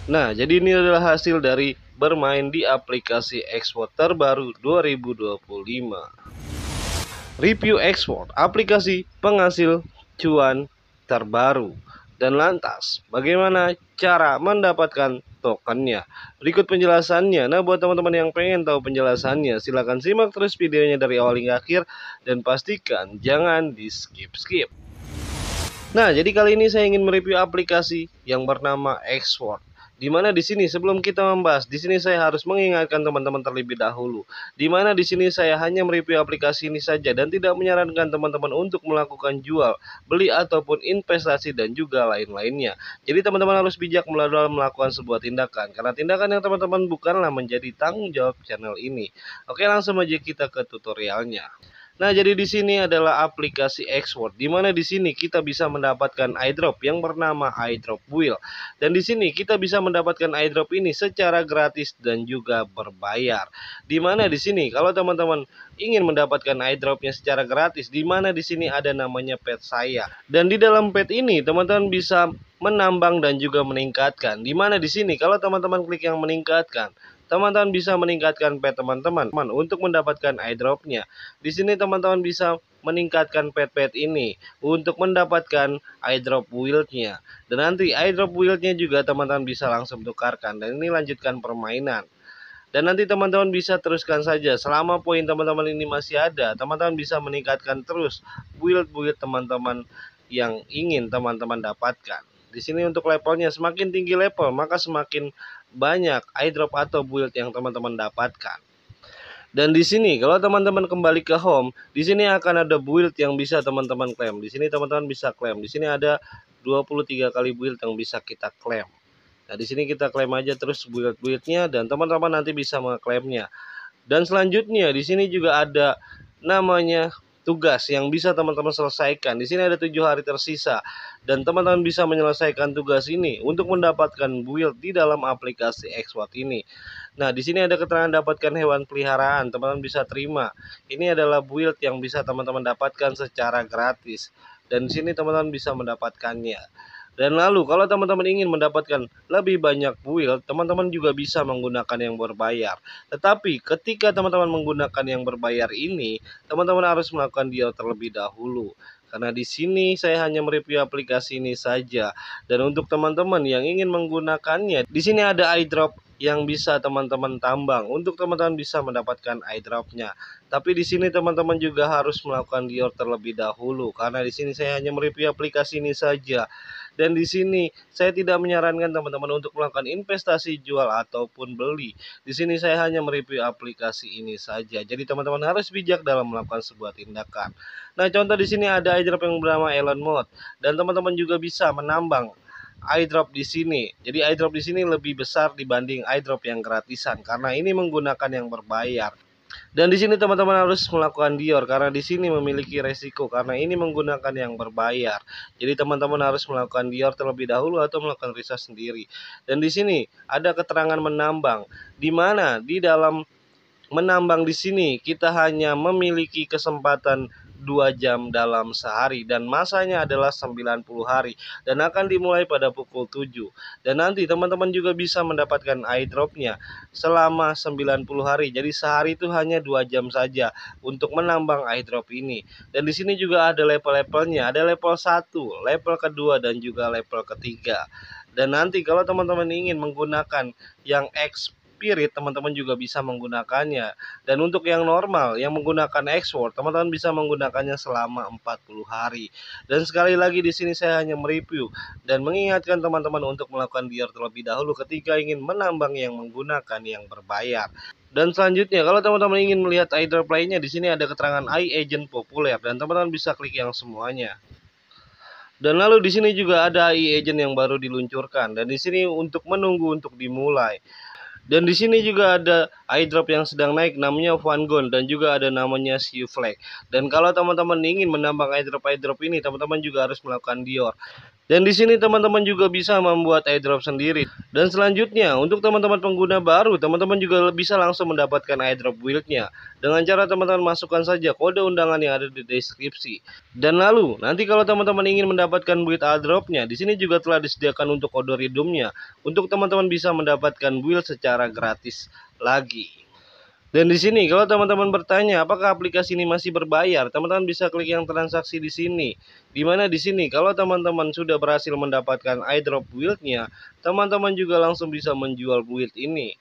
Nah, jadi ini adalah hasil dari bermain di aplikasi Export terbaru 2025. Review Export, aplikasi penghasil cuan terbaru. Dan lantas, bagaimana cara mendapatkan tokennya? Berikut penjelasannya. Nah, buat teman-teman yang pengen tahu penjelasannya, silahkan simak terus videonya dari awal hingga akhir dan pastikan jangan di skip-skip. Nah, jadi kali ini saya ingin mereview aplikasi yang bernama Export. Di mana di sini sebelum kita membahas, di sini saya harus mengingatkan teman-teman terlebih dahulu. Di mana di sini saya hanya mereview aplikasi ini saja dan tidak menyarankan teman-teman untuk melakukan jual, beli ataupun investasi dan juga lain-lainnya. Jadi teman-teman harus bijak dalam melakukan sebuah tindakan karena tindakan yang teman-teman bukanlah menjadi tanggung jawab channel ini. Oke, langsung aja kita ke tutorialnya. Nah, jadi di sini adalah aplikasi Export, di mana di sini kita bisa mendapatkan airdrop yang bernama airdrop wheel. Dan di sini kita bisa mendapatkan airdrop ini secara gratis dan juga berbayar. Di mana di sini kalau teman-teman ingin mendapatkan airdropnya secara gratis, di mana di sini ada namanya pet saya. Dan di dalam pet ini teman-teman bisa menambang dan juga meningkatkan. Di mana di sini kalau teman-teman klik yang meningkatkan, teman-teman bisa meningkatkan pet teman-teman untuk mendapatkan airdropnya. Di sini teman-teman bisa meningkatkan pet-pet ini untuk mendapatkan airdrop wheel-nya. Dan nanti airdrop wheel-nya juga teman-teman bisa langsung tukarkan. Dan ini lanjutkan permainan. Dan nanti teman-teman bisa teruskan saja selama poin teman-teman ini masih ada. Teman-teman bisa meningkatkan terus build-build teman-teman yang ingin teman-teman dapatkan. Di sini untuk levelnya semakin tinggi level, maka semakin banyak airdrop atau build yang teman-teman dapatkan. Dan di sini kalau teman-teman kembali ke home, di sini akan ada build yang bisa teman-teman klaim. Di sini teman-teman bisa klaim. Di sini ada 23 kali build yang bisa kita klaim. Nah, di sini kita klaim aja terus build-buildnya dan teman-teman nanti bisa mengklaimnya. Dan selanjutnya di sini juga ada namanya tugas yang bisa teman-teman selesaikan. Di sini ada 7 hari tersisa dan teman-teman bisa menyelesaikan tugas ini untuk mendapatkan build di dalam aplikasi Export ini. Nah, di sini ada keterangan dapatkan hewan peliharaan, teman-teman bisa terima. Ini adalah build yang bisa teman-teman dapatkan secara gratis. Dan di sini teman-teman bisa mendapatkannya. Dan lalu kalau teman-teman ingin mendapatkan lebih banyak build, teman-teman juga bisa menggunakan yang berbayar. Tetapi ketika teman-teman menggunakan yang berbayar ini, teman-teman harus melakukan deal terlebih dahulu. Karena di sini saya hanya mereview aplikasi ini saja. Dan untuk teman-teman yang ingin menggunakannya, di sini ada airdrop yang bisa teman-teman tambang untuk teman-teman bisa mendapatkan airdropnya. Tapi di sini teman-teman juga harus melakukan deal terlebih dahulu karena di sini saya hanya mereview aplikasi ini saja. Dan di sini saya tidak menyarankan teman-teman untuk melakukan investasi jual ataupun beli. Di sini saya hanya mereview aplikasi ini saja. Jadi teman-teman harus bijak dalam melakukan sebuah tindakan. Nah, contoh di sini ada airdrop yang bernama Elon Mode dan teman-teman juga bisa menambang airdrop di sini. Jadi airdrop di sini lebih besar dibanding airdrop yang gratisan karena ini menggunakan yang berbayar. Dan di sini teman-teman harus melakukan Dior karena di sini memiliki resiko karena ini menggunakan yang berbayar. Jadi teman-teman harus melakukan Dior terlebih dahulu atau melakukan research sendiri. Dan di sini ada keterangan menambang di mana di dalam menambang di sini kita hanya memiliki kesempatan 2 jam dalam sehari dan masanya adalah 90 hari dan akan dimulai pada pukul 7. Dan nanti teman-teman juga bisa mendapatkan airdropnya selama 90 hari. Jadi sehari itu hanya 2 jam saja untuk menambang airdrop ini. Dan di sini juga ada level-levelnya, ada level 1, level kedua dan juga level ketiga. Dan nanti kalau teman-teman ingin menggunakan yang Spirit, teman-teman juga bisa menggunakannya. Dan untuk yang normal yang menggunakan Export, teman-teman bisa menggunakannya selama 40 hari. Dan sekali lagi di sini saya hanya mereview dan mengingatkan teman-teman untuk melakukan Dior terlebih dahulu ketika ingin menambang yang menggunakan yang berbayar. Dan selanjutnya kalau teman-teman ingin melihat airdrop lainnya, di sini ada keterangan iAgent populer dan teman-teman bisa klik yang semuanya. Dan lalu di sini juga ada iAgent yang baru diluncurkan dan di sini untuk menunggu untuk dimulai. Dan di sini juga ada airdrop yang sedang naik namanya Vanguard dan juga ada namanya Sea Flag. Dan kalau teman-teman ingin menambang airdrop ini, teman-teman juga harus melakukan Dior. Dan di sini teman-teman juga bisa membuat airdrop sendiri. Dan selanjutnya untuk teman-teman pengguna baru, teman-teman juga bisa langsung mendapatkan airdrop build-nya dengan cara teman-teman masukkan saja kode undangan yang ada di deskripsi. Dan lalu nanti kalau teman-teman ingin mendapatkan build airdrop-nya, di sini juga telah disediakan untuk kode redeem-nya untuk teman-teman bisa mendapatkan build secara gratis lagi. Dan di sini kalau teman-teman bertanya apakah aplikasi ini masih berbayar, teman-teman bisa klik yang transaksi di sini. Di mana di sini kalau teman-teman sudah berhasil mendapatkan airdrop build-nya, teman-teman juga langsung bisa menjual build ini.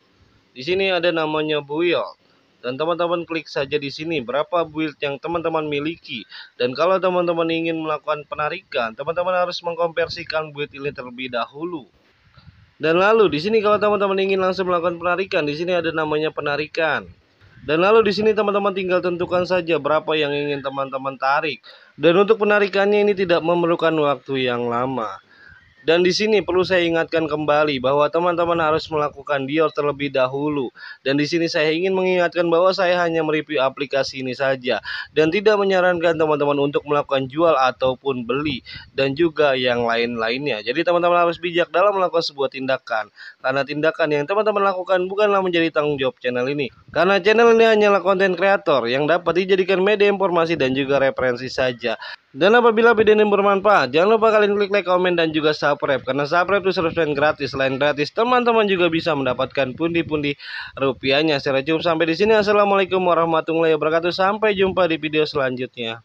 Di sini ada namanya build. Dan teman-teman klik saja di sini berapa build yang teman-teman miliki. Dan kalau teman-teman ingin melakukan penarikan, teman-teman harus mengkonversikan build ini terlebih dahulu. Dan lalu di sini kalau teman-teman ingin langsung melakukan penarikan, di sini ada namanya penarikan. Dan lalu di sini teman-teman tinggal tentukan saja berapa yang ingin teman-teman tarik. Dan untuk penarikannya ini tidak memerlukan waktu yang lama. Dan di sini perlu saya ingatkan kembali bahwa teman-teman harus melakukan deal terlebih dahulu. Dan di sini saya ingin mengingatkan bahwa saya hanya mereview aplikasi ini saja dan tidak menyarankan teman-teman untuk melakukan jual ataupun beli dan juga yang lain-lainnya. Jadi teman-teman harus bijak dalam melakukan sebuah tindakan, karena tindakan yang teman-teman lakukan bukanlah menjadi tanggung jawab channel ini. Karena channel ini hanyalah konten kreator yang dapat dijadikan media informasi dan juga referensi saja. Dan apabila video ini bermanfaat, jangan lupa kalian klik like, komen, dan juga subscribe. Karena subscribe itu subscribe gratis. Selain gratis, teman-teman juga bisa mendapatkan pundi-pundi rupiahnya. Secara cukup sampai di sini. Assalamualaikum warahmatullahi wabarakatuh. Sampai jumpa di video selanjutnya.